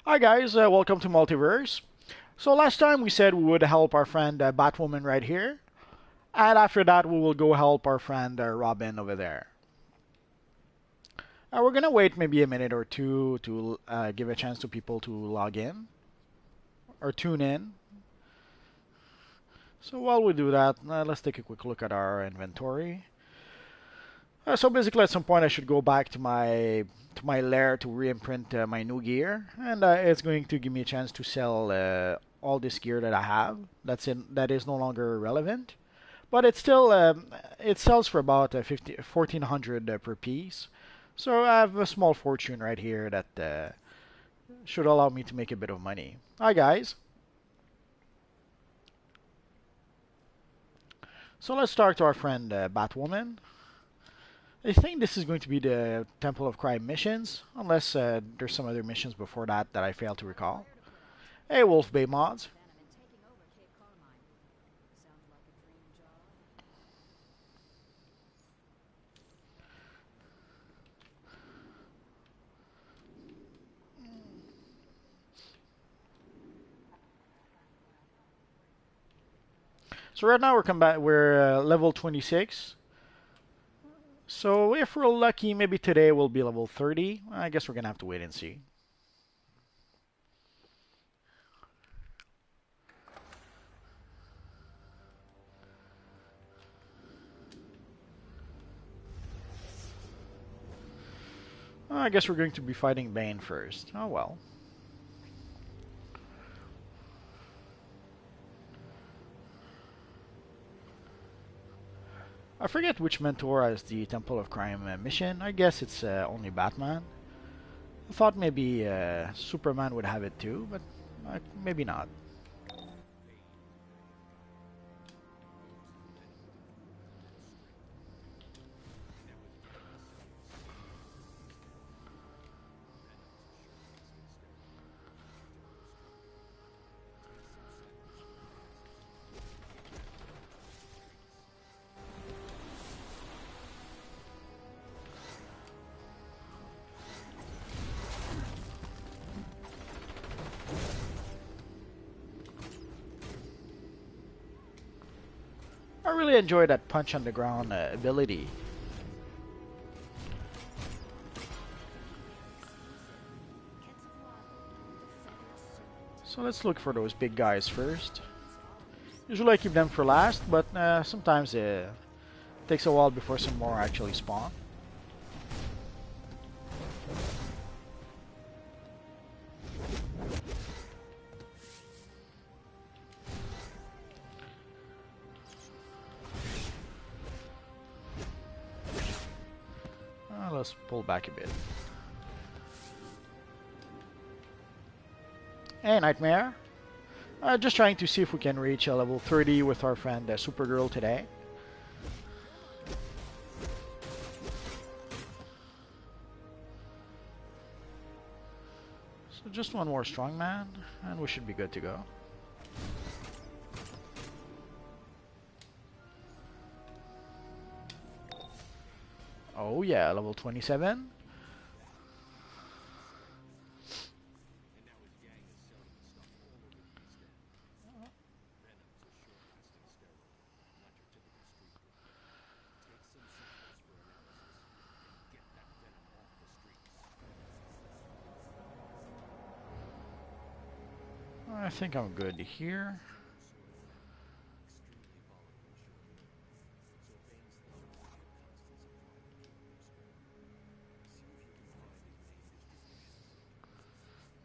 Hi guys, welcome to Multiverse. So last time we said we would help our friend Batwoman right here, and after that we will go help our friend Robin over there. We're gonna wait maybe a minute or two to give a chance to people to log in or tune in. So while we do that, let's take a quick look at our inventory. So basically, at some point, I should go back to my lair to re-imprint my new gear, and it's going to give me a chance to sell all this gear that I have. That is no longer relevant, but it's still it sells for about 1,400 per piece. So I have a small fortune right here that should allow me to make a bit of money. Hi guys. So let's talk to our friend Batwoman. I think this is going to be the Temple of Crime missions, unless there's some other missions before that I fail to recall. Hey, Wolf Bay mods. So right now we're level 26. So if we're lucky, maybe today we'll be level 30. I guess we're gonna have to wait and see. I guess we're going to be fighting Bane first. Oh well. I forget which mentor has the Temple of Crime mission. I guess it's only Batman. I thought maybe Superman would have it too, but maybe not. I really enjoy that punch on the ground ability. So let's look for those big guys first. Usually I keep them for last, but sometimes it takes a while before some more actually spawn. Let's pull back a bit. Hey, Nightmare. Just trying to see if we can reach a level 30 with our friend Supergirl today. So just one more strongman, and we should be good to go. Oh yeah, level 27. I think I'm good here.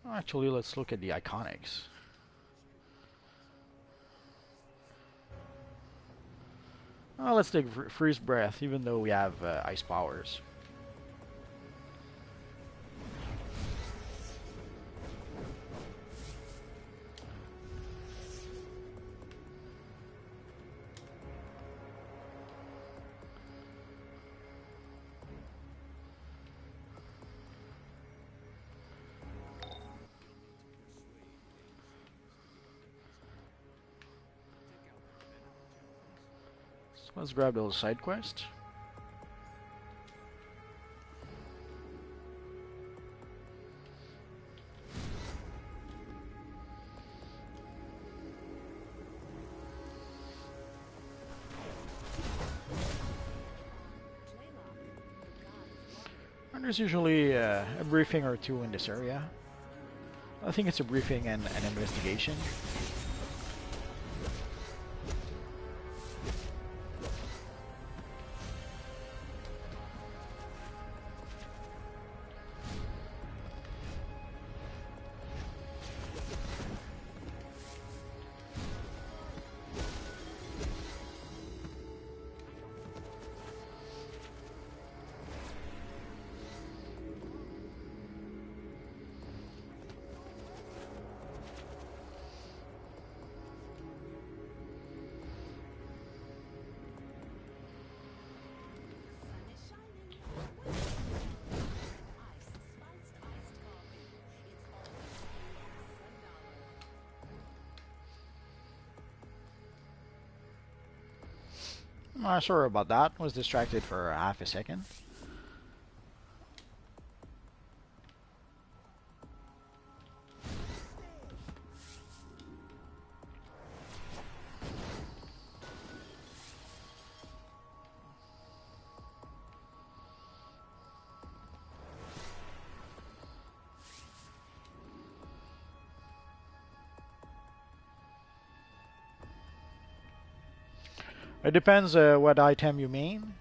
Actually, let's look at the iconics. Let's take freeze breath, even though we have ice powers. So let's grab those side quests. There's usually a briefing or two in this area. I think it's a briefing and an investigation. Sorry about that. Was distracted for half a second. It depends what item you mean.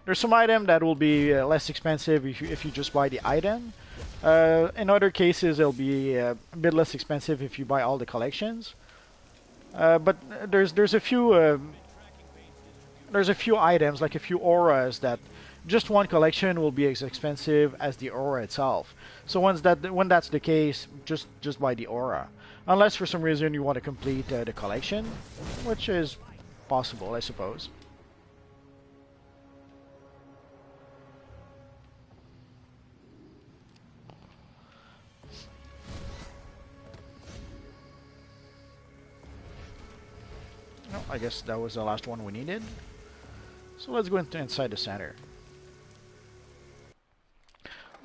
There's some item that will be less expensive if you just buy the item. In other cases, it'll be a bit less expensive if you buy all the collections. But there's a few items, like a few auras, that just one collection will be as expensive as the aura itself. So when that's the case, just buy the aura, unless for some reason you want to complete the collection, which is possible, I suppose. No, I guess that was the last one we needed. So let's go inside the center.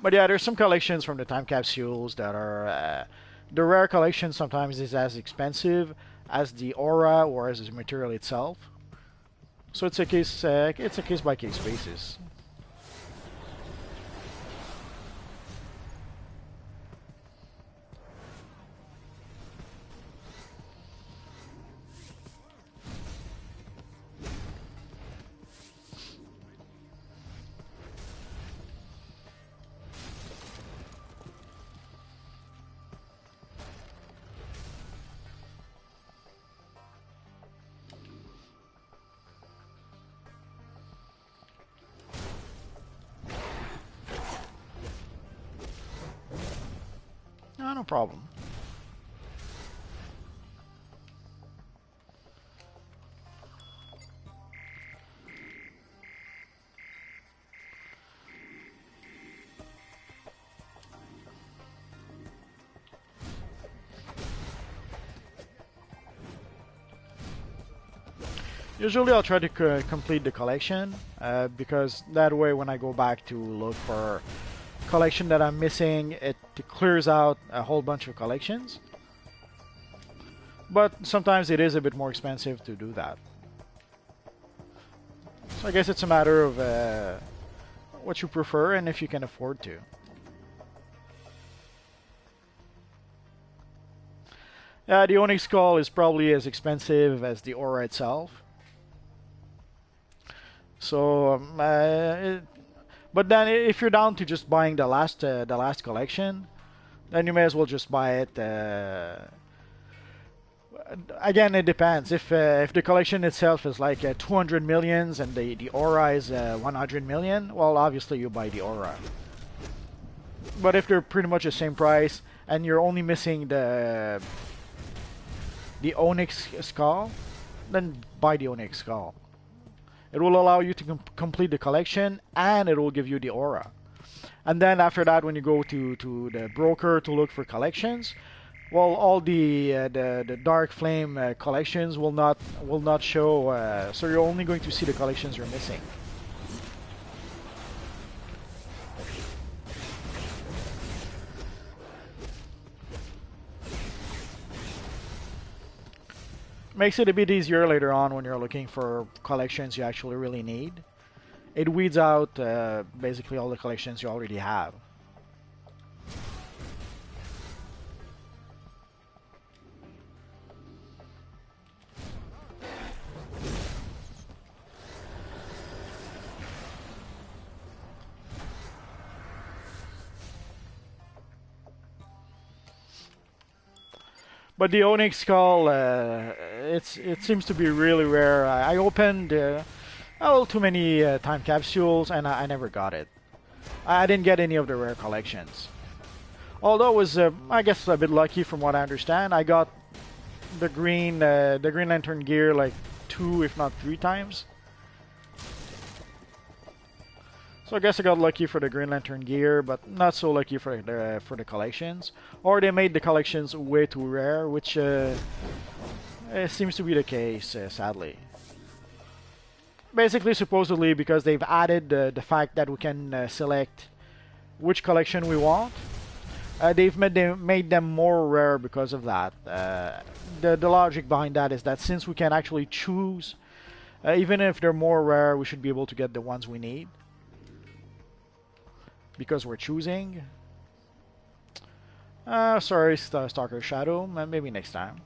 But yeah, there's some collections from the time capsules that are the rare collection sometimes is as expensive as the aura or as the material itself. So it's a case by case basis. No problem. Usually I'll try to complete the collection because that way when I go back to look for collection that I'm missing, it clears out a whole bunch of collections. But sometimes it is a bit more expensive to do that. So I guess it's a matter of what you prefer and if you can afford to. The Onyx Skull is probably as expensive as the aura itself. So but then, if you're down to just buying the last collection, then you may as well just buy it. Again, it depends. If the collection itself is like 200 millions and the aura is 100 million, well, obviously you buy the aura. But if they're pretty much the same price and you're only missing the Onyx Skull, then buy the Onyx Skull. It will allow you to complete the collection, and it will give you the aura. And then after that, when you go to the broker to look for collections, well, all the Dark Flame collections will not show. So you're only going to see the collections you're missing. Makes it a bit easier later on when you're looking for collections you actually really need. it weeds out basically all the collections you already have. But the Onyx Skull, it seems to be really rare. I opened a little too many time capsules, and I never got it. I didn't get any of the rare collections. Although it was, I guess, a bit lucky from what I understand. I got the Green Lantern gear like 2, if not 3 times. So I guess I got lucky for the Green Lantern gear, but not so lucky for the collections. Or they made the collections way too rare, which seems to be the case, sadly. Basically, supposedly, because they've added the fact that we can select which collection we want. They've made them more rare because of that. The logic behind that is that since we can actually choose, even if they're more rare, we should be able to get the ones we need. Because we're choosing. Sorry, Stalker Shadow. Maybe next time.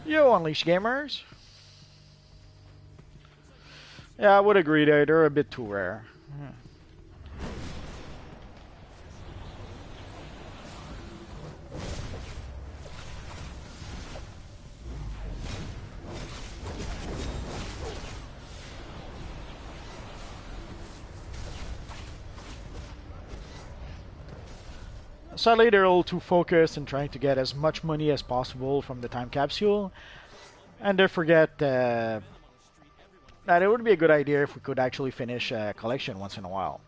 Yo, Unleash Gamers. Yeah, I would agree there. They're a bit too rare. Sadly, they're all too focused in trying to get as much money as possible from the time capsule, and they forget that it would be a good idea if we could actually finish a collection once in a while.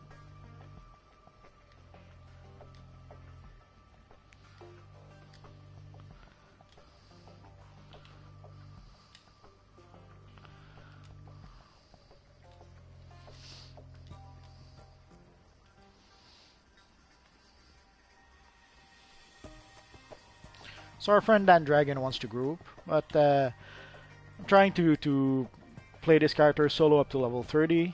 So our friend Dan Dragon wants to group, but I'm trying to play this character solo up to level 30.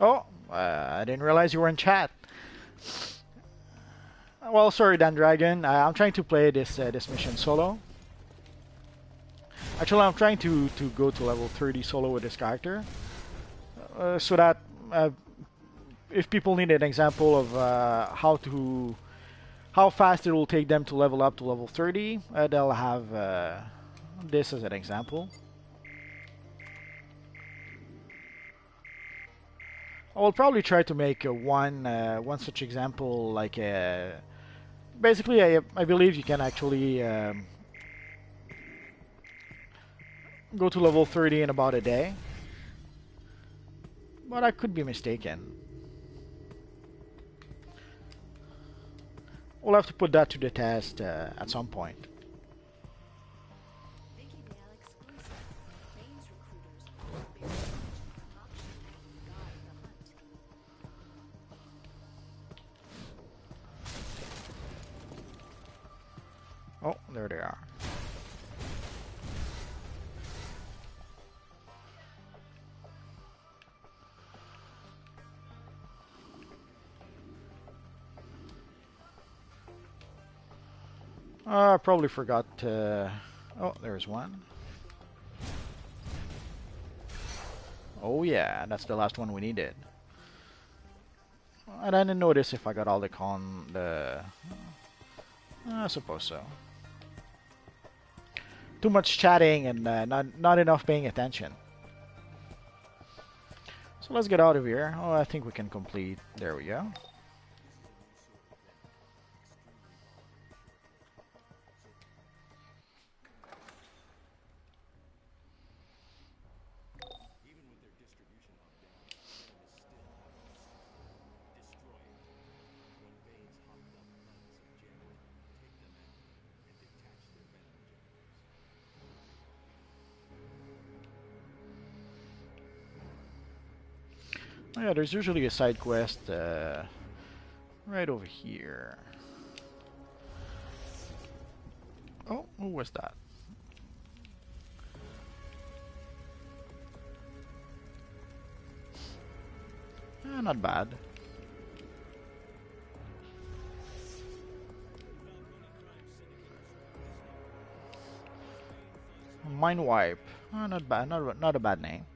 Oh, I didn't realize you were in chat. Well, sorry, Dan Dragon. I'm trying to play this mission solo. Actually, I'm trying to go to level 30 solo with this character, so that if people need an example of how fast it will take them to level up to level 30, they'll have this as an example. I will probably try to make one such example, like basically I believe you can actually go to level 30 in about a day, but I could be mistaken. We'll have to put that to the test at some point. Oh, there they are. I probably forgot to... Oh, there's one. Oh yeah, that's the last one we needed. I didn't notice if I got all the I suppose so. Too much chatting and not enough paying attention. So let's get out of here. Oh, I think we can complete. There we go. Oh yeah, there's usually a side quest right over here. Oh, who was that? Not bad. Mind wipe. Not bad. Not a bad name.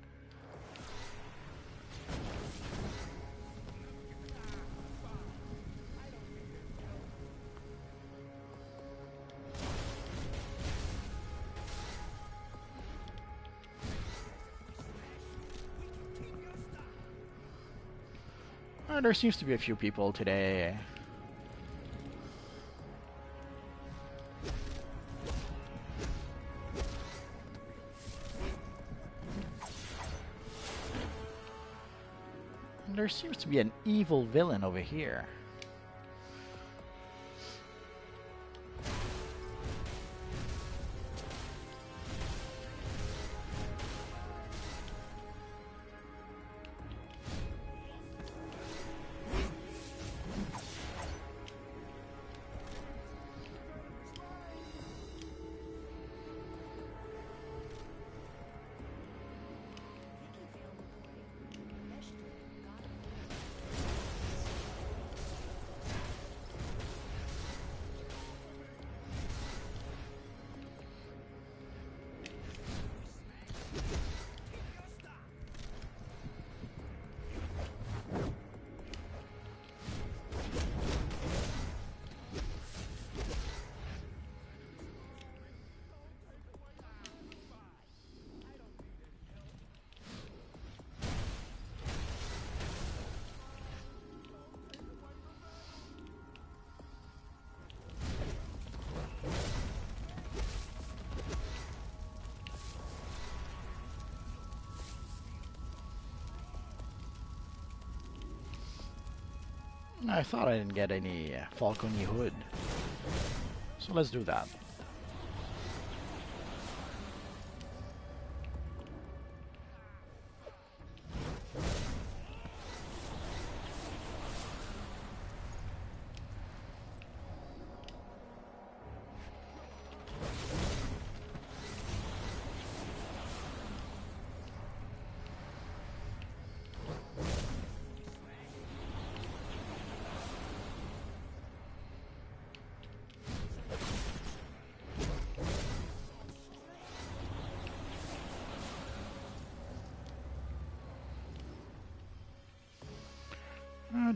There seems to be a few people today. There seems to be an evil villain over here. I thought I didn't get any Falcony hood. So let's do that.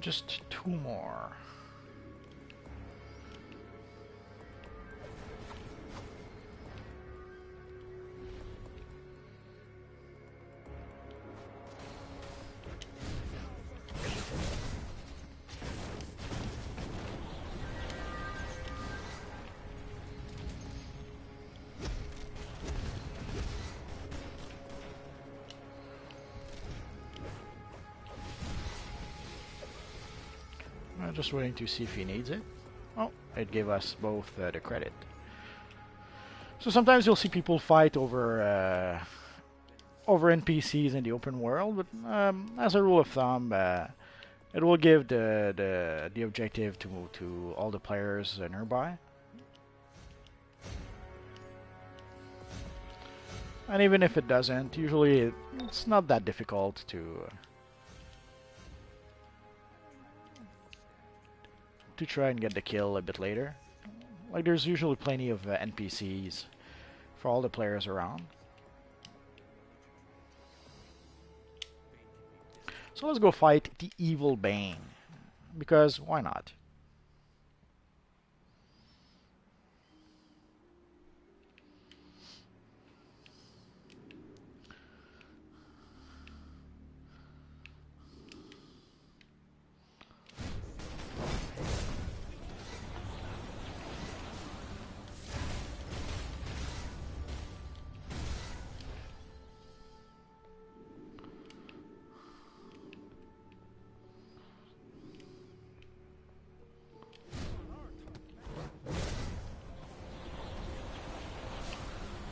Just two more. Just waiting to see if he needs it. Oh, it gave us both the credit. So sometimes you'll see people fight over over NPCs in the open world, but as a rule of thumb, it will give the objective to all the players nearby. And even if it doesn't, usually it's not that difficult to try and get the kill a bit later. Like there's usually plenty of NPCs for all the players around. So let's go fight the evil Bane, because why not?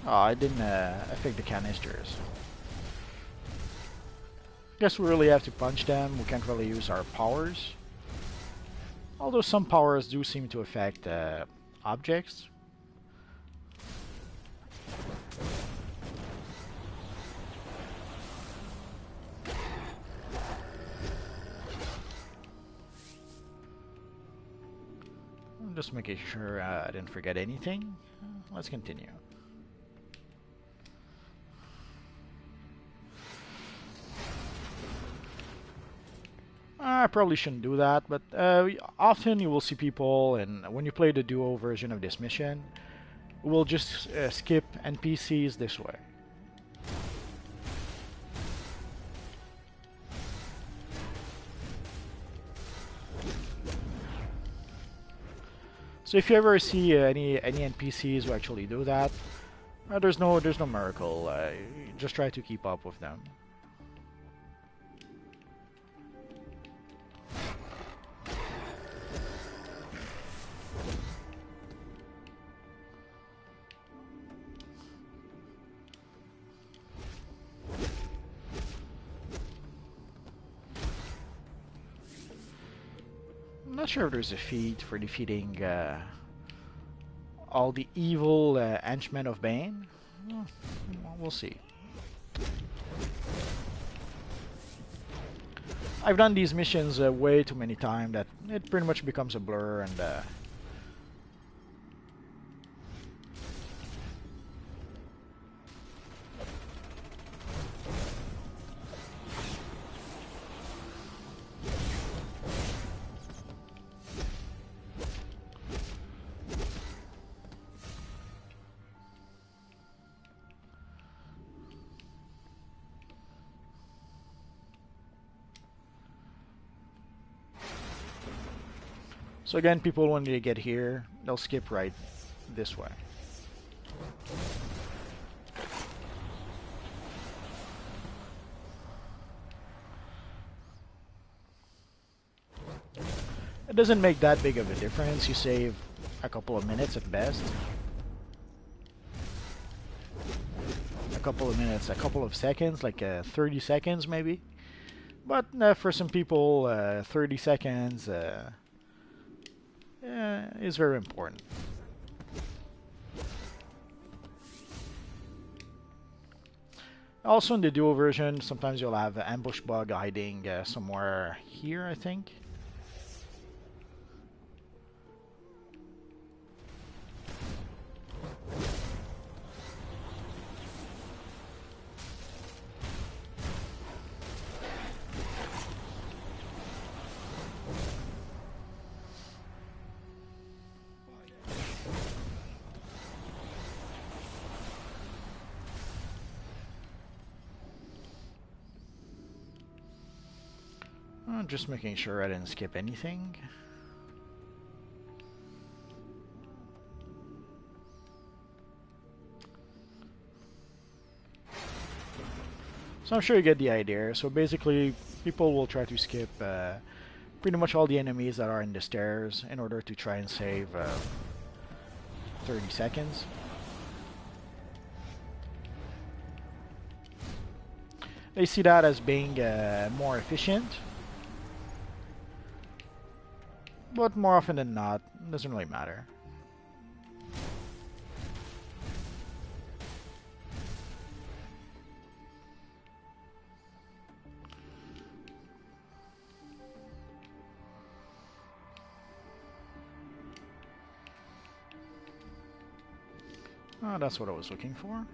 Oh, I didn't affect the canisters. Guess we really have to punch them. We can't really use our powers. Although some powers do seem to affect objects. I'm just making sure I didn't forget anything. Let's continue. I probably shouldn't do that, but often you will see people, and when you play the duo version of this mission, we'll just skip NPCs this way. So if you ever see any NPCs who actually do that, there's no miracle. Just try to keep up with them. I'm not sure if there's a feat for defeating all the evil henchmen of Bane. Well, we'll see. I've done these missions way too many times that it pretty much becomes a blur, and so again, people when they get here, they'll skip right this way. It doesn't make that big of a difference. You save a couple of minutes at best. A couple of minutes, a couple of seconds, like 30 seconds maybe. But for some people, 30 seconds is very important. Also in the duo version, sometimes you'll have an ambush bug hiding somewhere here, I think. Just making sure I didn't skip anything. So I'm sure you get the idea. So basically, people will try to skip pretty much all the enemies that are in the stairs in order to try and save 30 seconds. They see that as being more efficient. But more often than not, it doesn't really matter. Oh, that's what I was looking for.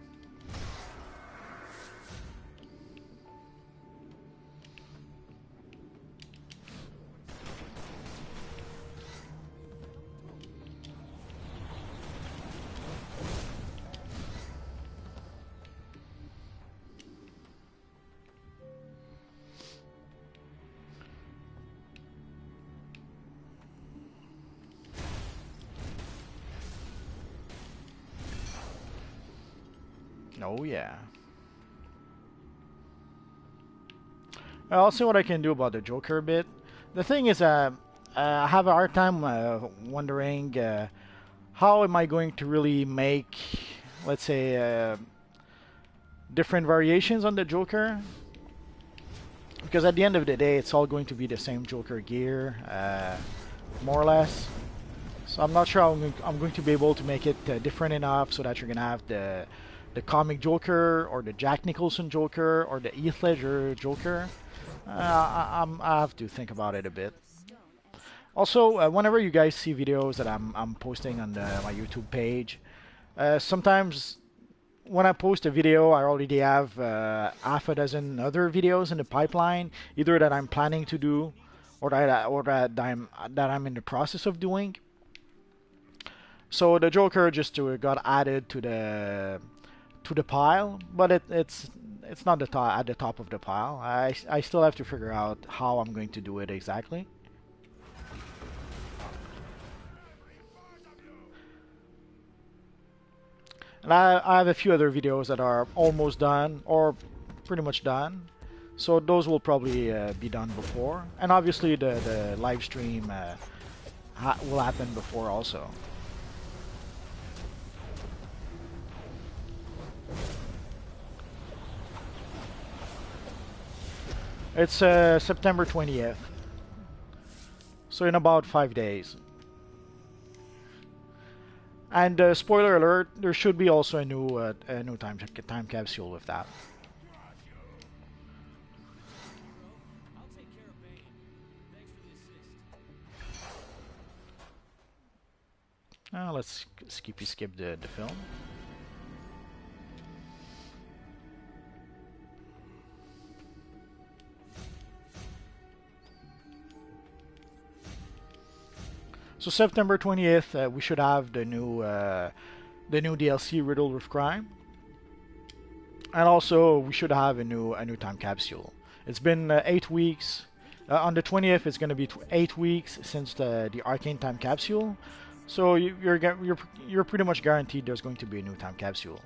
Oh yeah. I'll see what I can do about the Joker a bit. The thing is, I have a hard time wondering how am I going to really make, let's say, different variations on the Joker. because at the end of the day, it's all going to be the same Joker gear, more or less. So I'm not sure I'm going to be able to make it different enough so that you're gonna have the comic Joker or the Jack Nicholson Joker or the Heath Ledger Joker. I have to think about it a bit. Also, whenever you guys see videos that I'm posting on my YouTube page, sometimes when I post a video, I already have half a dozen other videos in the pipeline, either that I'm planning to do, or that I'm in the process of doing. So the Joker just got added to the pile, but it's not at the top of the pile. I still have to figure out how I'm going to do it exactly. And I have a few other videos that are almost done or pretty much done. So those will probably be done before. And obviously the live stream will happen before also. It's September 20th. So in about 5 days. And spoiler alert, there should be also a new time capsule with that. Let's skip the film. So September 20th, we should have the new DLC Riddle with Crime, and also we should have a new time capsule. It's been 8 weeks. On the 20th, it's going to be 8 weeks since the Arcane time capsule. So you're pretty much guaranteed there's going to be a new time capsule.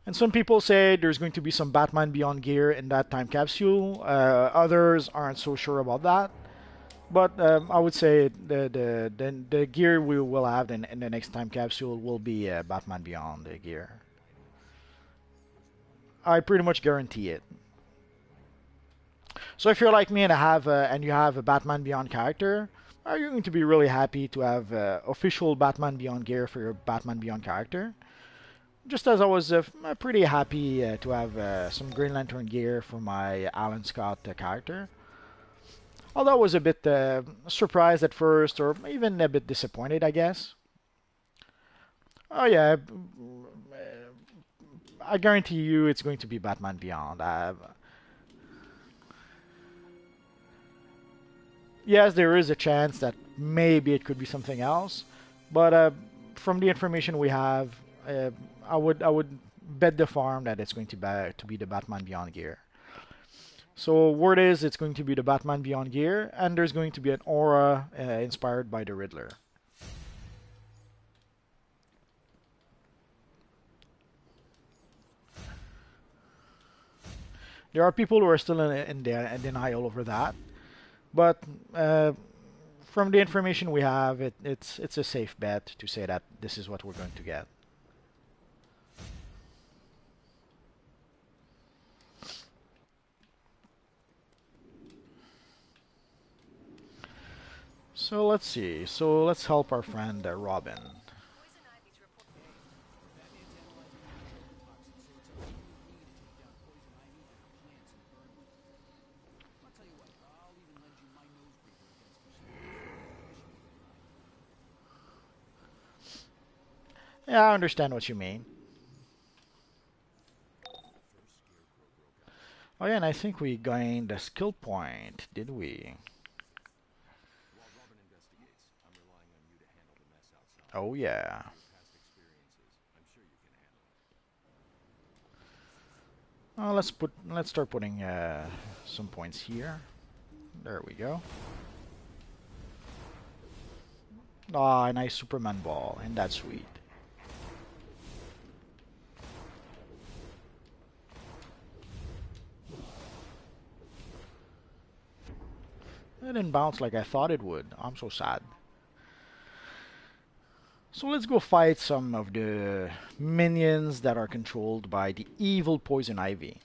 And some people say there's going to be some Batman Beyond gear in that time capsule. Others aren't so sure about that. But I would say the gear we will have in the next time capsule will be Batman Beyond gear. I pretty much guarantee it. So if you're like me and you have a Batman Beyond character, are you going to be really happy to have official Batman Beyond gear for your Batman Beyond character? Just as I was pretty happy to have some Green Lantern gear for my Alan Scott character. Although I was a bit surprised at first, or even a bit disappointed, I guess. Oh yeah, I guarantee you it's going to be Batman Beyond. Yes, there is a chance that maybe it could be something else, but from the information we have, I would bet the farm that it's going to be the Batman Beyond gear. So word is it's going to be the Batman Beyond gear, and there's going to be an aura inspired by the Riddler. There are people who are still in denial over that, but from the information we have, it's a safe bet to say that this is what we're going to get. So let's see. So let's help our friend Robin. Yeah, I understand what you mean. Oh yeah, and I think we gained a skill point, did we? Oh yeah. Let's start putting some points here. There we go. Ah, a nice Superman ball, and that's sweet. It didn't bounce like I thought it would. I'm so sad. So let's go fight some of the minions that are controlled by the evil Poison Ivy.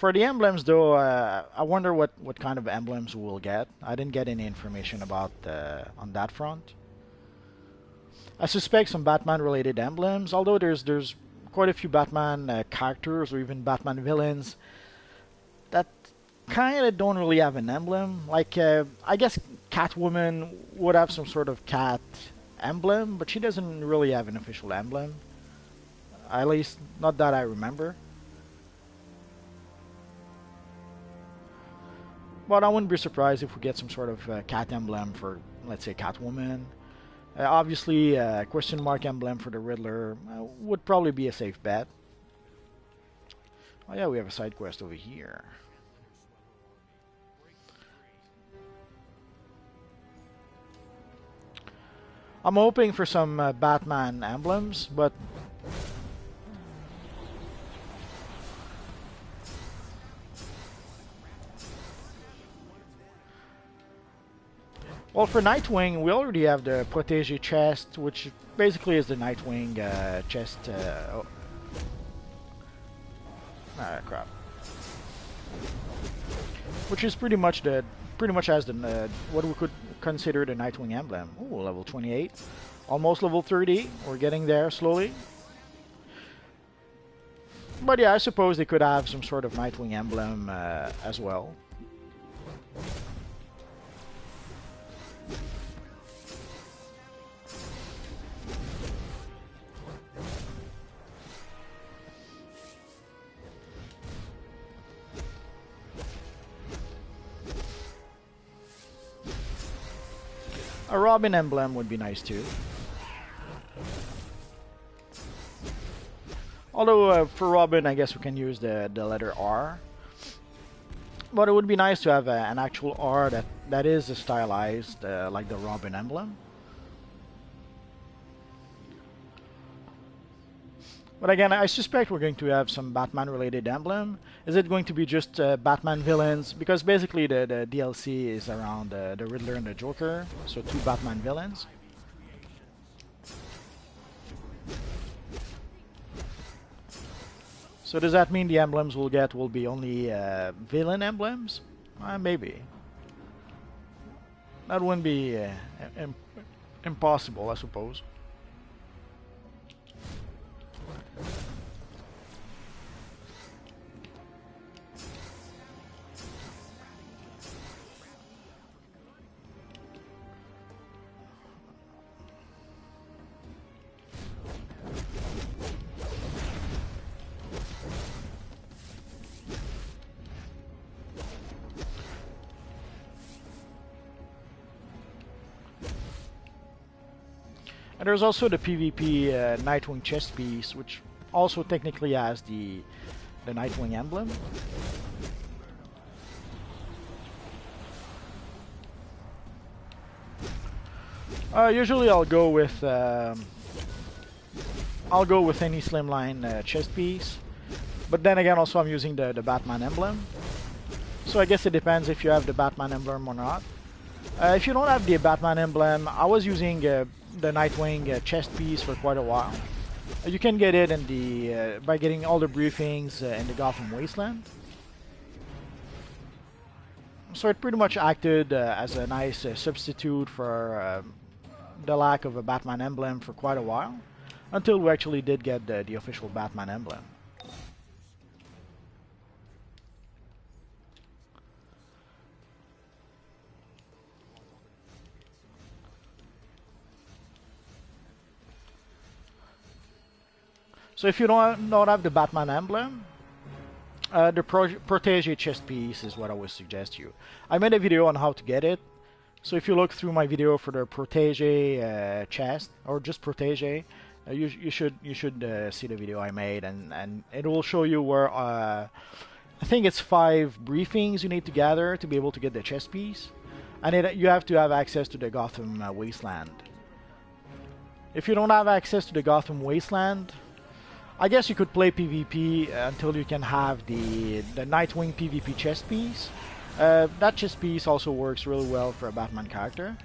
For the emblems, though, I wonder what kind of emblems we'll get. I didn't get any information about on that front. I suspect some Batman-related emblems, although there's quite a few Batman characters or even Batman villains that kind of don't really have an emblem. Like, I guess Catwoman would have some sort of cat emblem, but she doesn't really have an official emblem. At least, not that I remember. But I wouldn't be surprised if we get some sort of cat emblem for, let's say, Catwoman. Obviously, question mark emblem for the Riddler would probably be a safe bet. Oh yeah, we have a side quest over here. I'm hoping for some Batman emblems, but well, for Nightwing, we already have the Protégé chest, which basically is the Nightwing chest. Crap. Which is pretty much has the what we could consider the Nightwing emblem. Ooh, level 28, almost level 30. We're getting there slowly. But yeah, I suppose they could have some sort of Nightwing emblem as well. A Robin emblem would be nice too. Although for Robin, I guess we can use the letter R. But it would be nice to have an actual R that is stylized like the Robin emblem. But again, I suspect we're going to have some Batman-related emblem. Is it going to be just Batman villains? Because basically the DLC is around the Riddler and the Joker, so 2 Batman villains. So does that mean the emblems we'll get will be only villain emblems? Maybe. That wouldn't be impossible, I suppose. And there's also the PvP Nightwing chest piece, which also technically has the Nightwing emblem. Usually I'll go with any slimline chest piece, but then again also I'm using the Batman emblem. So I guess it depends if you have the Batman emblem or not. If you don't have the Batman emblem, I was using the Nightwing chest piece for quite a while. You can get it in the by getting all the briefings in the Gotham Wasteland. So it pretty much acted as a nice substitute for the lack of a Batman emblem for quite a while, until we actually did get the official Batman emblem. So if you don't have the Batman emblem, the Protégé chest piece is what I would suggest you. I made a video on how to get it. So if you look through my video for the Protégé chest, or just Protégé, you should see the video I made, and it will show you where I think it's 5 briefings you need to gather to be able to get the chest piece, and you have to have access to the Gotham Wasteland. If you don't have access to the Gotham Wasteland, I guess you could play PvP until you can have the Nightwing PvP chest piece. That chest piece also works really well for a Batman character.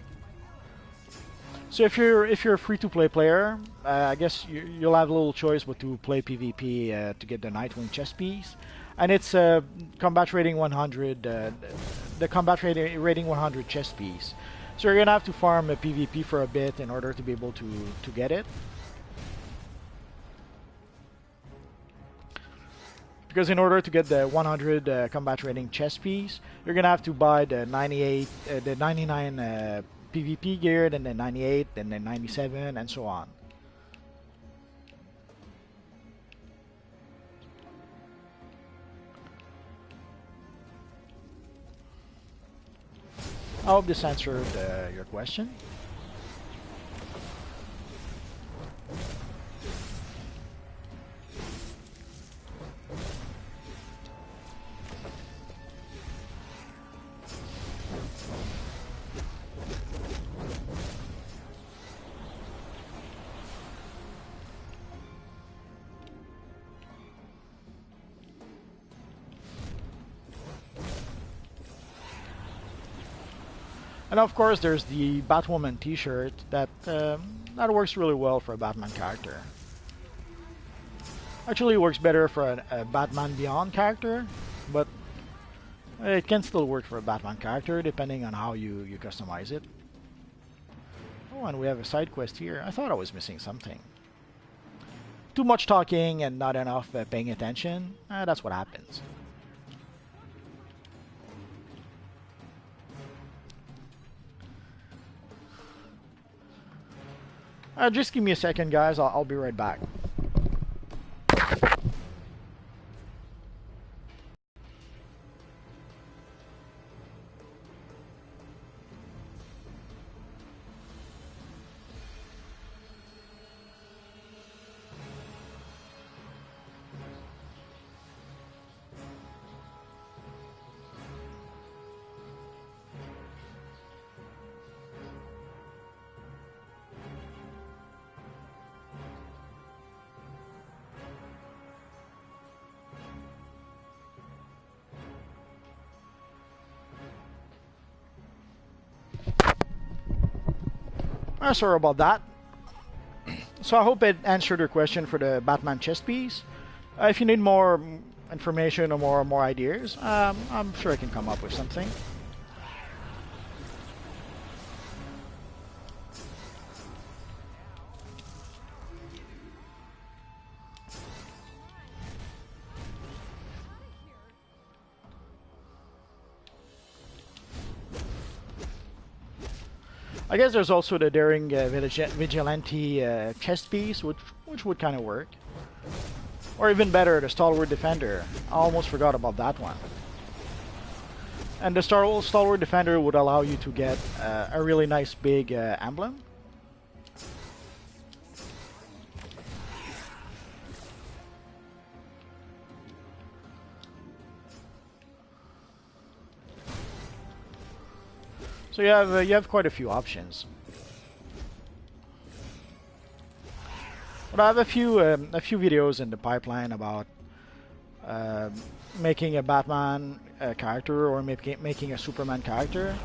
So if you're a free-to-play player, I guess you'll have a little choice but to play PvP to get the Nightwing chest piece. and it's combat rating 100. The combat rating 100 chess piece. So you're gonna have to farm a PvP for a bit in order to be able to get it. Because in order to get the 100 combat rating chess piece, you're gonna have to buy the 98, the 99 PvP gear, then the 98, then the 97, and so on. I hope this answered your question. And of course, there's the Batwoman T-shirt that that works really well for a Batman character. Actually, it works better for a Batman Beyond character, but it can still work for a Batman character depending on how you customize it. Oh, and we have a side quest here. I thought I was missing something. Too much talking and not enough paying attention. That's what happens. Just give me a second, guys. I'll be right back. Sorry about that. So I hope it answered your question for the Batman chess piece. If you need more information or more ideas, I'm sure I can come up with something. I guess there's also the Daring Vigilante chest piece, which would kind of work. Or even better, the Stalwart Defender. I almost forgot about that one. And the Stalwart Defender would allow you to get a really nice big emblem. So you have quite a few options. But I have a few videos in the pipeline about making a Batman character or making a Superman character.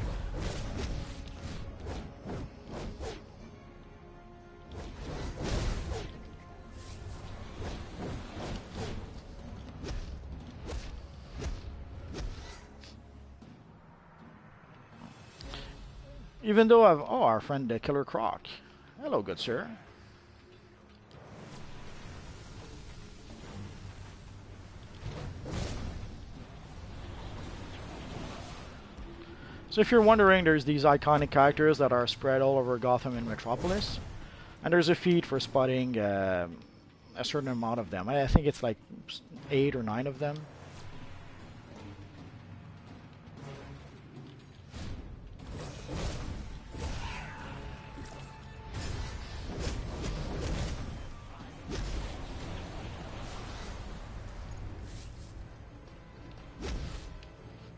Even though our friend Killer Croc. Hello, good sir. So if you're wondering, there's these iconic characters that are spread all over Gotham and Metropolis, and there's a feed for spotting a certain amount of them. I think it's like 8 or 9 of them.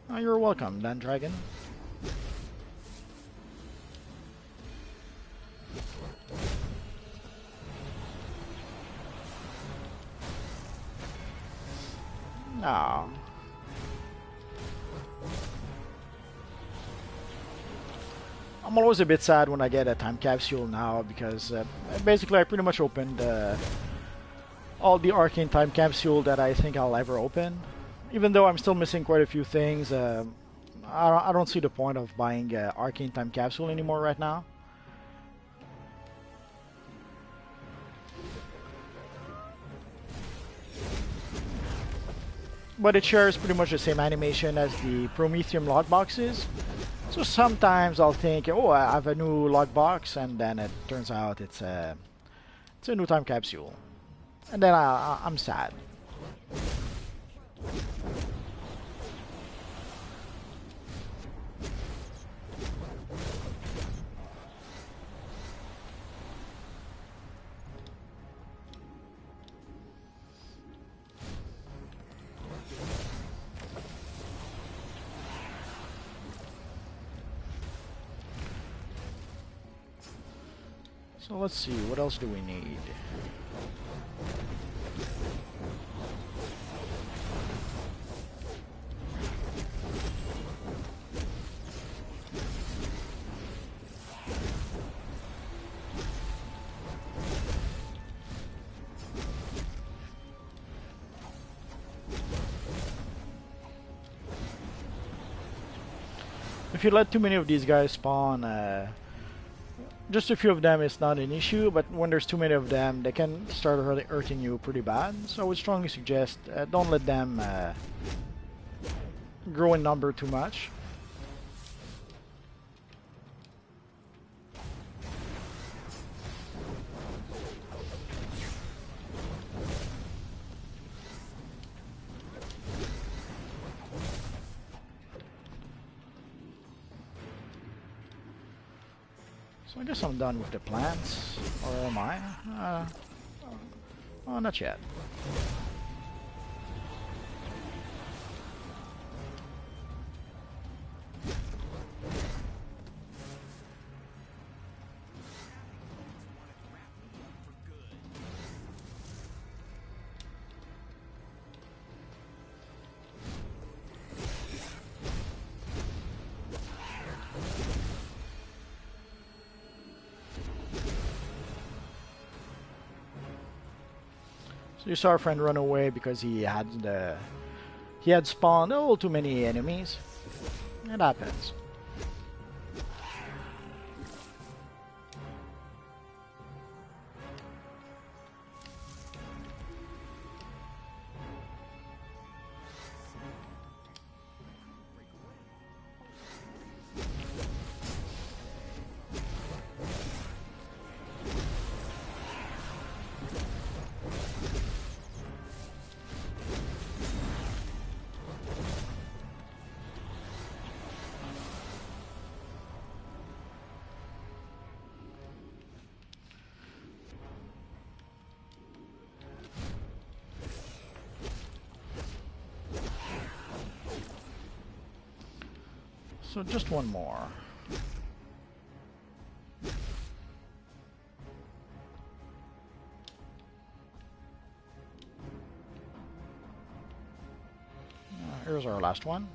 Oh, you're welcome, Dan Dragon. No. I'm always a bit sad when I get a time capsule now because basically I pretty much opened all the arcane time capsule that I think I'll ever open. Even though I'm still missing quite a few things, I don't see the point of buying Arcane Time Capsule anymore right now. But it shares pretty much the same animation as the Prometheum logboxes. So sometimes I'll think, oh, I have a new logbox, and then it turns out it's a new time capsule, and then I'm sad. So let's see, what else do we need? If you let too many of these guys spawn, just a few of them is not an issue, but when there's too many of them, they can start hurting you pretty bad. So I would strongly suggest don't let them grow in number too much. So I guess I'm done with the plants, or am I? Oh, not yet. So you saw our friend run away because he had spawned too many enemies. It happens. So just one more. Here's our last one.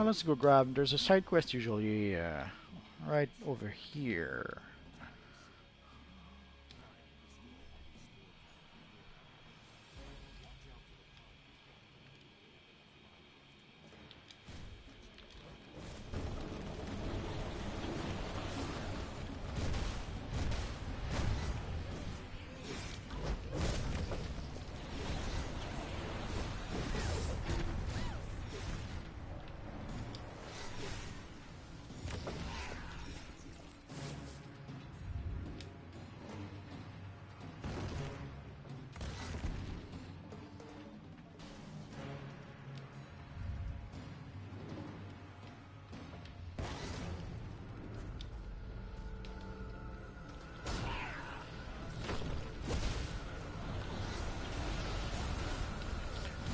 Let's go grab. There's a side quest usually right over here.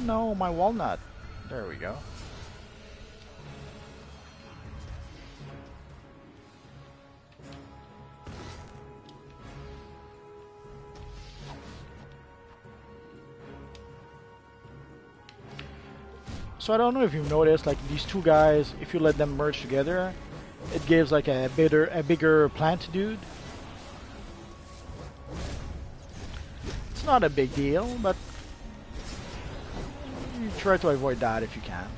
no, my walnut. There we go. So I don't know if you've noticed, like these two guys, if you let them merge together, it gives like a bigger plant dude. It's not a big deal, but you try to avoid that if you can.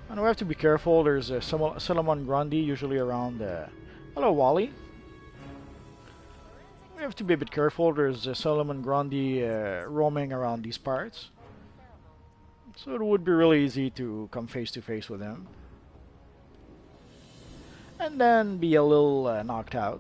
And we have to be careful. There's a Solomon Grundy usually around. Hello, Wally. We have to be a bit careful. There's a Solomon Grundy roaming around these parts, so it would be really easy to come face to face with him, and then be a little knocked out.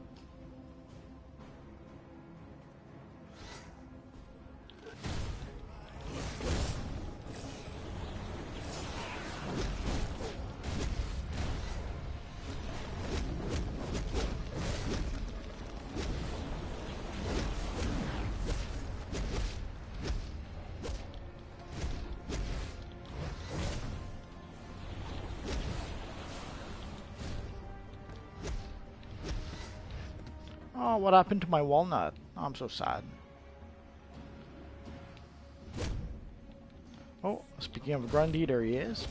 Oh, what happened to my walnut? Oh, I'm so sad. Oh, speaking of Grundy, there he is.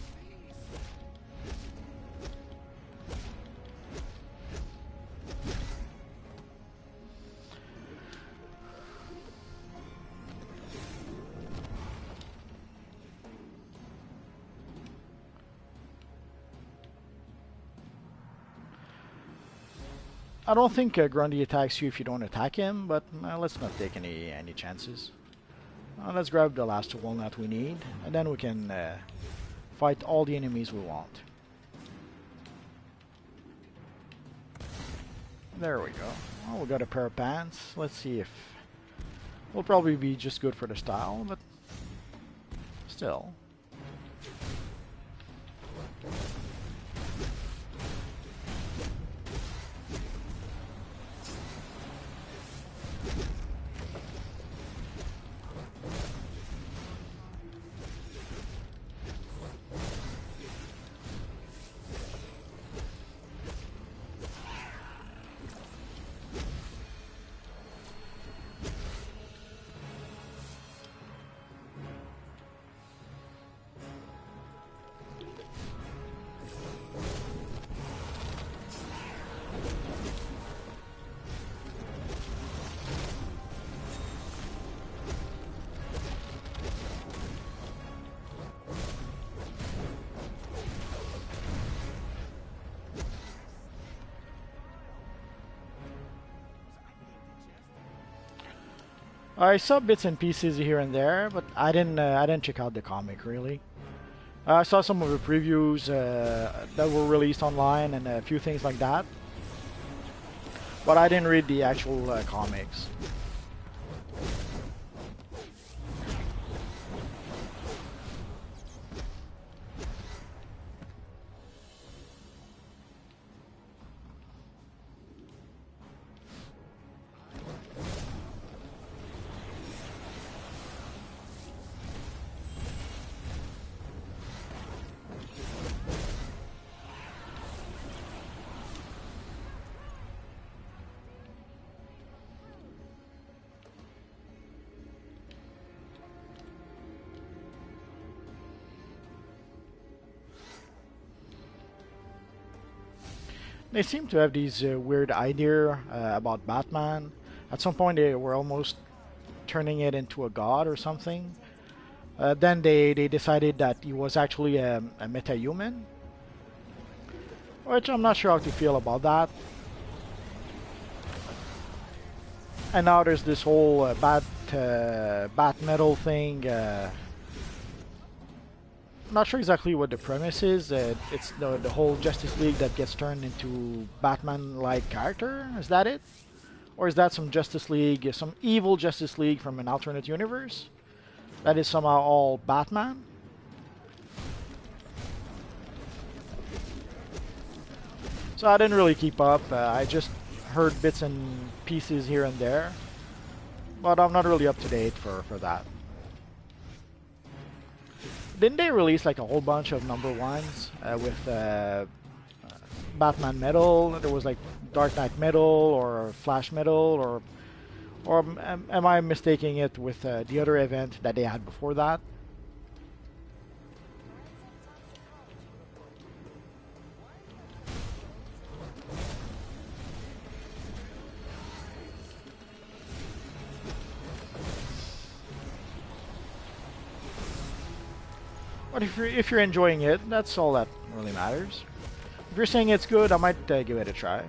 I don't think Grundy attacks you if you don't attack him, but let's not take any chances. Let's grab the last walnut we need, and then we can fight all the enemies we want. There we go. Oh, we got a pair of pants. Let's see if... We'll probably be just good for the style, but still. I saw bits and pieces here and there, but I didn't check out the comic really. I saw some of the previews that were released online and a few things like that, but I didn't read the actual comics. They seem to have these weird idea about Batman. At some point they were almost turning it into a god or something. Then they decided that he was actually a meta-human. Which I'm not sure how to feel about that. And now there's this whole bat metal thing. Not sure exactly what the premise is. It's the whole Justice League that gets turned into Batman-like character. Is that it? Or is that some Justice League, some evil Justice League from an alternate universe? That is somehow all Batman? So I didn't really keep up. I just heard bits and pieces here and there, but I'm not really up to date for that. Didn't they release like a whole bunch of number ones with Batman Metal? There was like Dark Knight Metal or Flash Metal, or am I mistaking it with the other event that they had before that? But if you're enjoying it, that's all that really matters. If you're saying it's good, I might give it a try.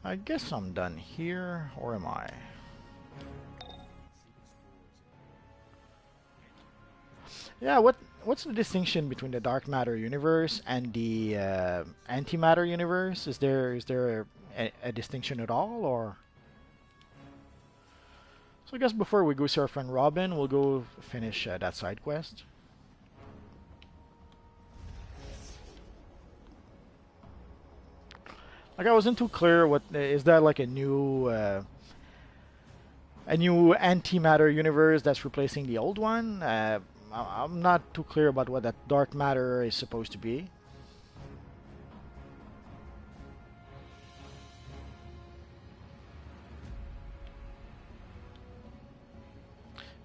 I guess I'm done here, or am I? Yeah, what's the distinction between the dark matter universe and the antimatter universe? Is there a distinction at all, or? So I guess before we go see our friend Robin, we'll go finish that side quest. Like I wasn't too clear. What is that like a new antimatter universe that's replacing the old one? I'm not too clear about what that dark matter is supposed to be.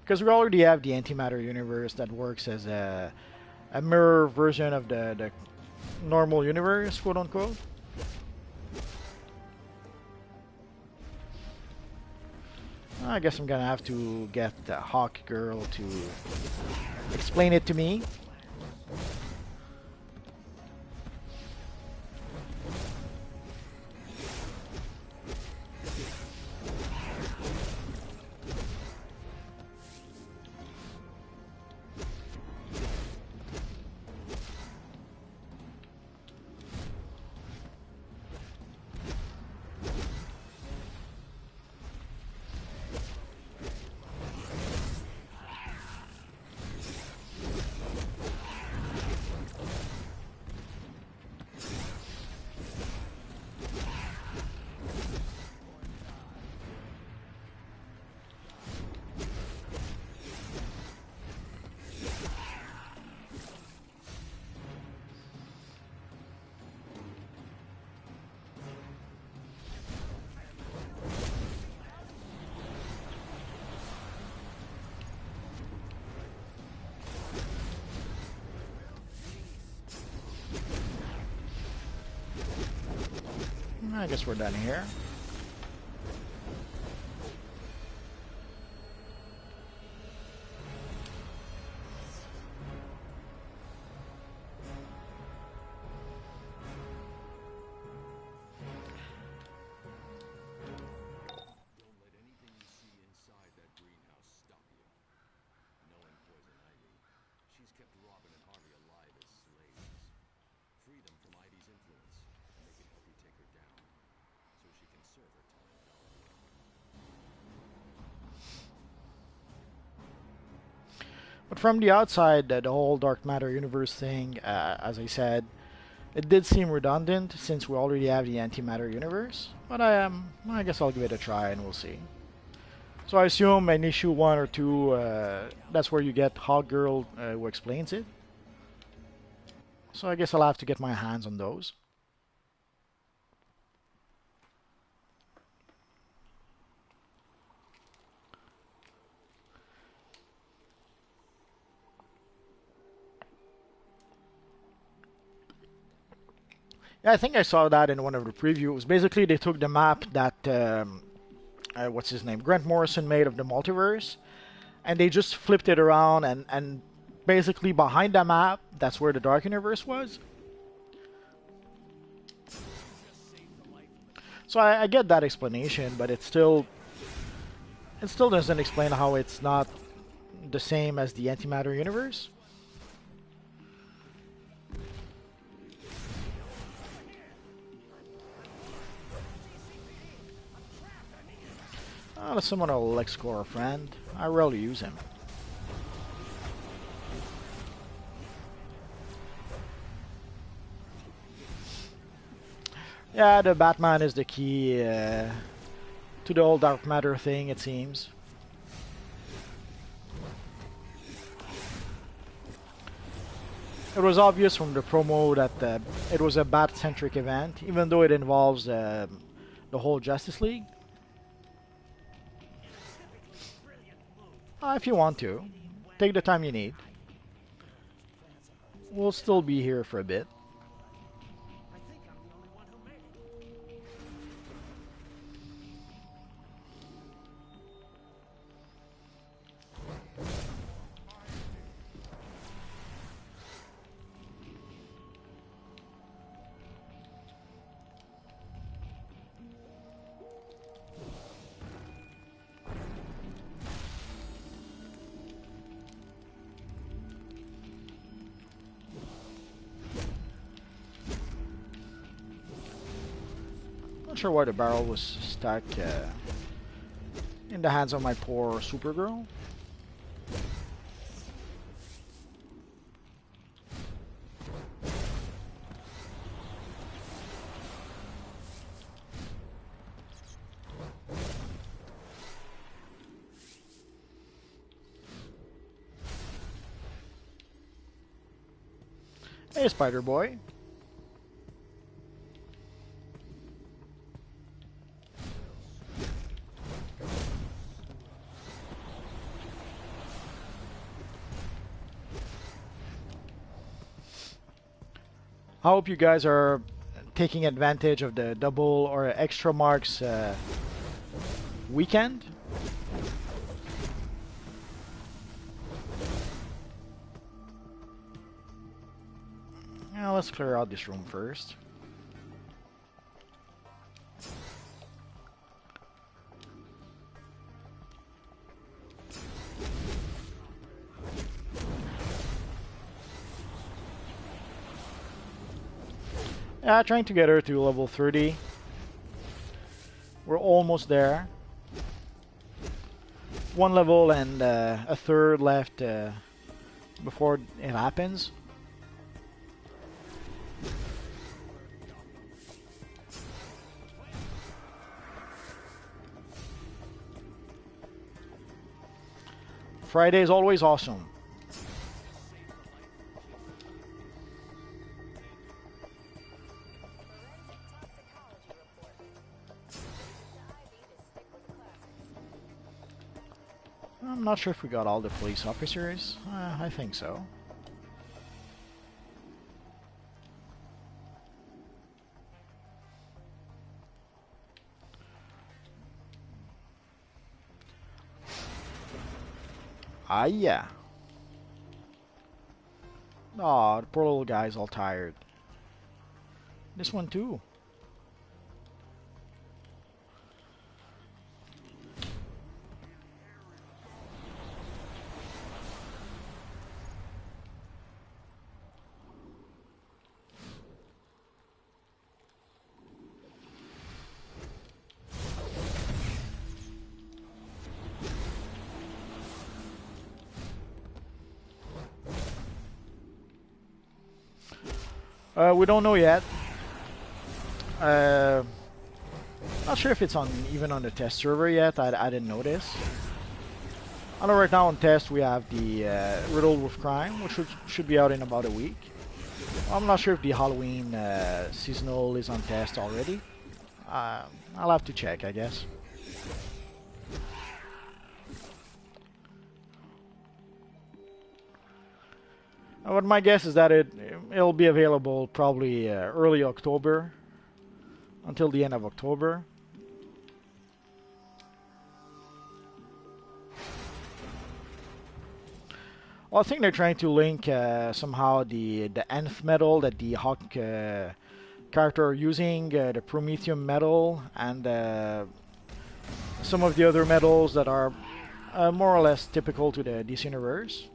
Because we already have the antimatter universe that works as a mirror version of the normal universe, quote unquote. I guess I'm gonna have to get the Hawk Girl to explain it to me. I guess we're done here. But from the outside, the whole dark matter universe thing, as I said, it did seem redundant since we already have the antimatter universe. But I guess I'll give it a try and we'll see. So I assume in issue 1 or 2, that's where you get Hog Girl who explains it. So I guess I'll have to get my hands on those. Yeah, I think I saw that in one of the previews. Basically, they took the map that what's his name, Grant Morrison made of the multiverse, and they just flipped it around, and basically behind the map, that's where the Dark Universe was. So I get that explanation, but it still doesn't explain how it's not the same as the Antimatter Universe. Let's summon a Lex Core friend. I rarely use him. Yeah, the Batman is the key to the whole dark matter thing, it seems. It was obvious from the promo that it was a Bat-centric event, even though it involves the whole Justice League. If you want to, take the time you need. We'll still be here for a bit. Not sure why the barrel was stuck in the hands of my poor Supergirl. Hey, Spider Boy. I hope you guys are taking advantage of the double or extra marks weekend. Now let's clear out this room first. Yeah, trying to get her to level 30. We're almost there. One level and a third left before it happens. Friday is always awesome. I'm not sure if we got all the police officers. I think so. Yeah. Aw, the poor little guy's all tired. This one too. We don't know yet. Not sure if it's on even on the test server yet. I didn't notice. I know right now on test we have the Riddled with Crime, which should be out in about a week. I'm not sure if the Halloween seasonal is on test already. I'll have to check, I guess. But my guess is that it'll be available probably early October until the end of October. Well, I think they're trying to link somehow the nth metal that the Hawk character are using, the Promethium metal, and some of the other metals that are more or less typical to the DC universe.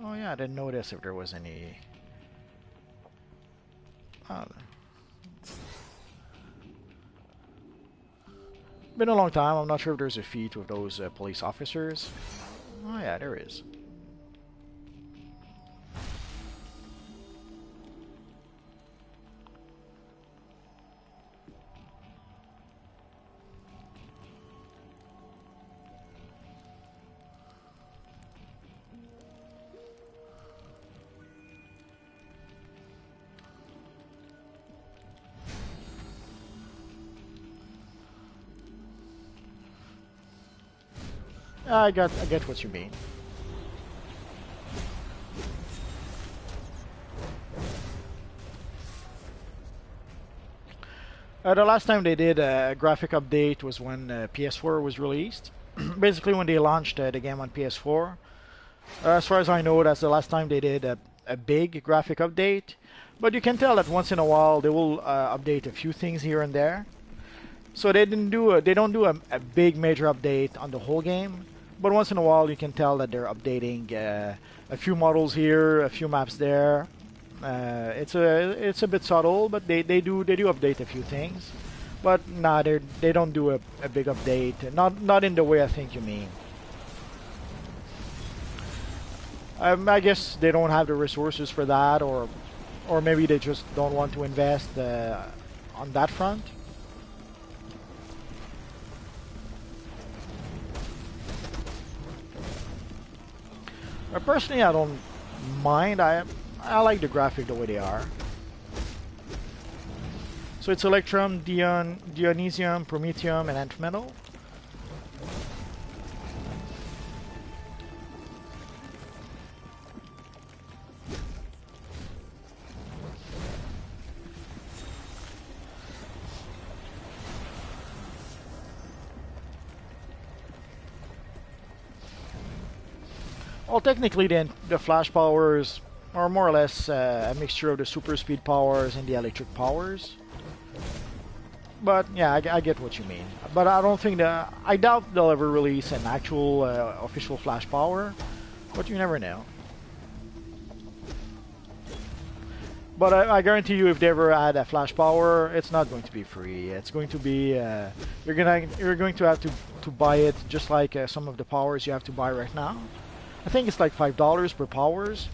Oh yeah, I didn't notice if there was any... Oh. Been a long time. I'm not sure if there's a feat with those police officers. Oh yeah, there is. I get what you mean. The last time they did a graphic update was when PS4 was released. Basically, when they launched the game on PS4. As far as I know, that's the last time they did a big graphic update. But you can tell that once in a while they will update a few things here and there. So they don't do a big major update on the whole game. But once in a while you can tell that they're updating a few models here, a few maps there. It's a bit subtle, but they do update a few things. But nah, they don't do a big update. Not in the way I think you mean. I guess they don't have the resources for that, or maybe they just don't want to invest on that front. Personally, I don't mind. I like the graphic the way they are. So it's Electrum, Dionysium, Promethium, and Nth Metal. Well, technically, the flash powers are more or less a mixture of the super speed powers and the electric powers. But yeah, I get what you mean. But I don't think I doubt they'll ever release an actual official flash power. But you never know. But I guarantee you, if they ever add a flash power, it's not going to be free. It's going to be you're going to have to buy it, just like some of the powers you have to buy right now. I think it's like $5 per powers.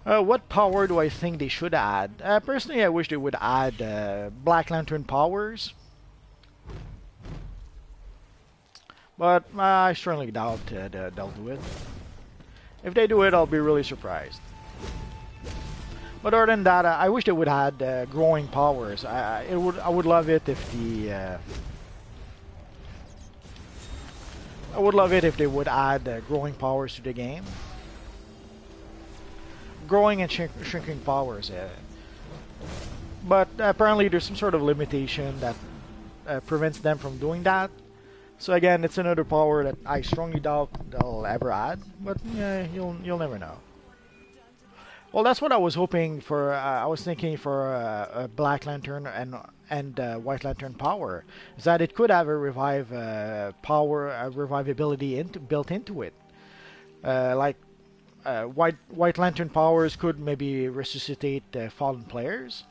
What power do I think they should add? Personally, I wish they would add Black Lantern powers. But I strongly doubt they'll do it. If they do it, I'll be really surprised. But other than that, I wish they would add growing powers. I would love it if I would love it if they would add growing powers to the game. Growing and shrinking powers. But apparently there's some sort of limitation that prevents them from doing that. So again, it's another power that I strongly doubt they'll ever add. But yeah, you'll never know. Well, that's what I was hoping for. I was thinking for a Black Lantern and White Lantern power, is that it could have a revivability built into it. Like White Lantern powers could maybe resuscitate fallen players,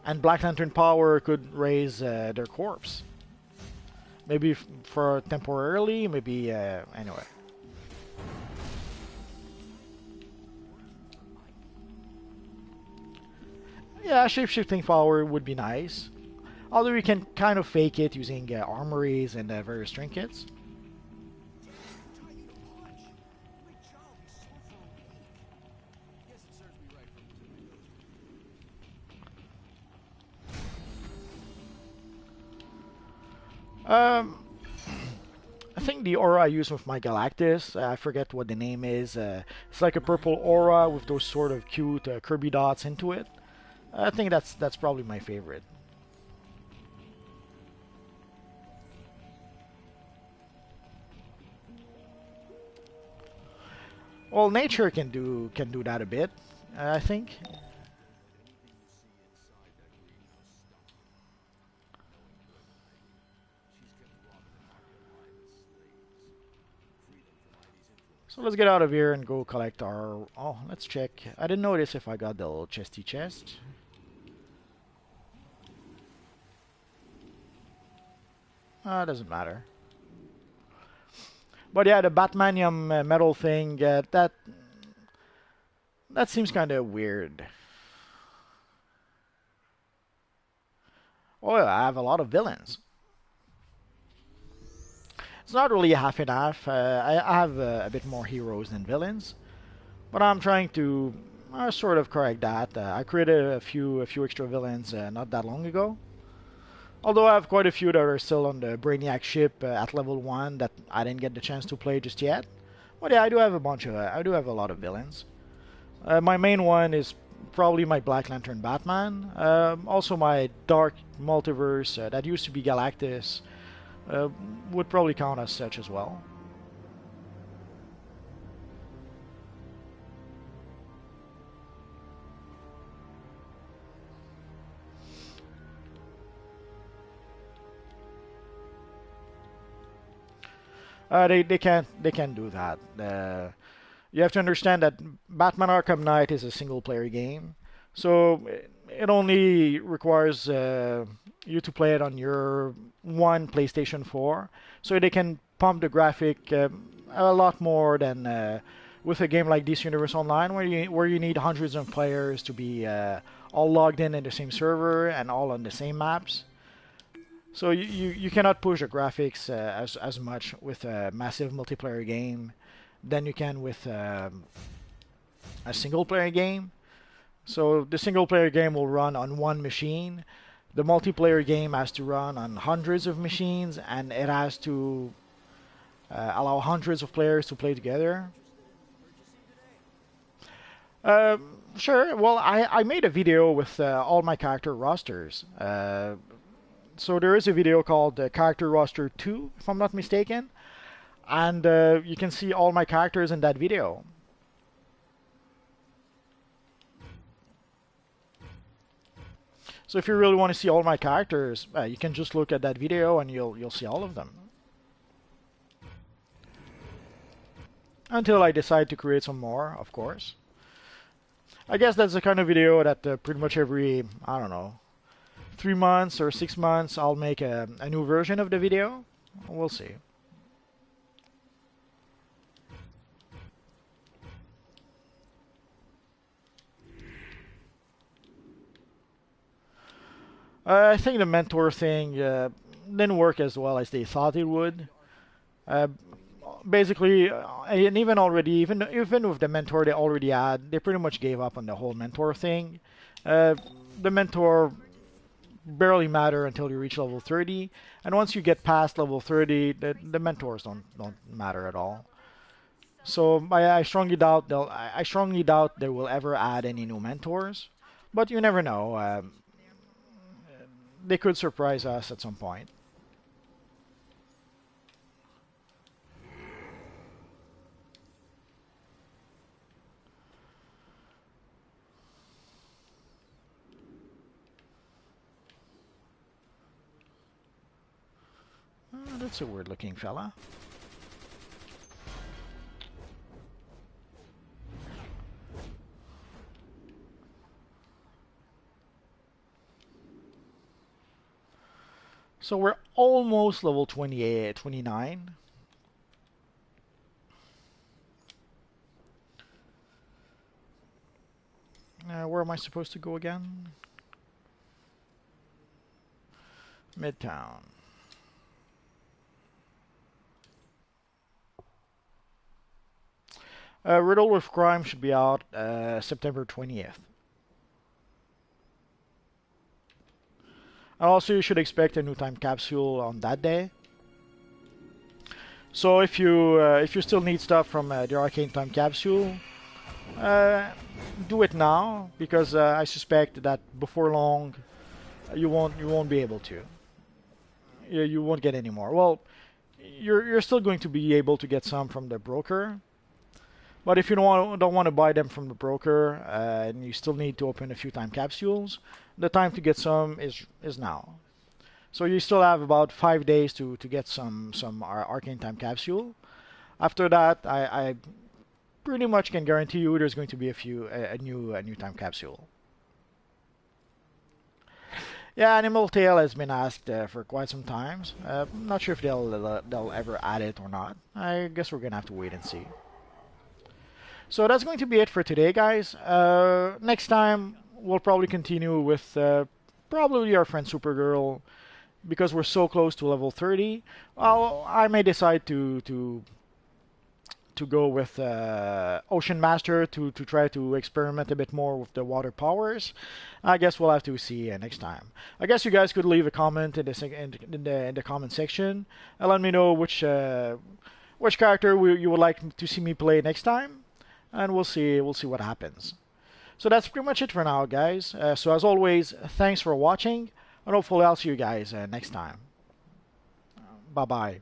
and Black Lantern power could raise their corpse. Maybe for temporarily, maybe anyway. Yeah, shape-shifting power would be nice. Although you can kind of fake it using armories and various trinkets. I think the aura I use with my Galactus, I forget what the name is. It's like a purple aura with those sort of cute Kirby dots into it. I think that's probably my favorite. Well, nature can do that a bit, I think. So let's get out of here and go collect our... Oh, let's check. I didn't notice if I got the little chesty chest. Doesn't matter. But yeah, the Batmanium metal thing, that seems kind of weird. Oh, I have a lot of villains. It's not really a half and half. I have a bit more heroes than villains, but I'm trying to sort of correct that. I created a few extra villains not that long ago. Although I have quite a few that are still on the Brainiac ship at level 1 that I didn't get the chance to play just yet. But yeah, I do have a lot of villains. My main one is probably my Black Lantern Batman. Also my Dark Multiverse that used to be Galactus would probably count as such as well. They can't do that. You have to understand that Batman Arkham Knight is a single player game, so it only requires you to play it on your one PlayStation 4, so they can pump the graphic a lot more than with a game like DC Universe Online, where you need hundreds of players to be all logged in the same server and all on the same maps. So you cannot push the graphics as much with a massive multiplayer game than you can with a single player game. So the single player game will run on one machine. The multiplayer game has to run on hundreds of machines, and it has to allow hundreds of players to play together. Sure. Well, I made a video with all my character rosters. So there is a video called Character Roster 2, if I'm not mistaken. And you can see all my characters in that video. So if you really want to see all my characters, you can just look at that video and you'll see all of them. Until I decide to create some more, of course. I guess that's the kind of video that pretty much every, I don't know, 3 months or 6 months I'll make a new version of the video. We'll see. I think the mentor thing didn't work as well as they thought it would. Basically, and even with the mentor they already had, they pretty much gave up on the whole mentor thing. The mentor barely matter until you reach level 30, and once you get past level 30, the mentors don't matter at all. So I strongly doubt they will ever add any new mentors, but you never know. They could surprise us at some point. That's a weird looking fella. So we're almost level 28, 29. Where am I supposed to go again? Midtown. Riddle with Crime should be out September 20th. Also, you should expect a new time capsule on that day. So if you still need stuff from the Arcane time capsule, do it now, because I suspect that before long you won't be able to. You won't get any more. Well, you're still going to be able to get some from the broker. But if you don't want to buy them from the broker and you still need to open a few time capsules, the time to get some is now. So you still have about 5 days to get some Arcane time capsule. After that, I pretty much can guarantee you there's going to be a new time capsule. Yeah, Animal Tail has been asked for quite some times. I'm not sure if they'll ever add it or not. I guess we're gonna have to wait and see. So that's going to be it for today, guys. Next time we'll probably continue with probably our friend Supergirl because we're so close to level 30. Well, I may decide to go with Ocean Master to try to experiment a bit more with the water powers. I guess we'll have to see next time. I guess you guys could leave a comment in the comment section and let me know which character you would like to see me play next time, and we'll see what happens. So that's pretty much it for now, guys. So as always, thanks for watching, and hopefully I'll see you guys next time. Bye bye.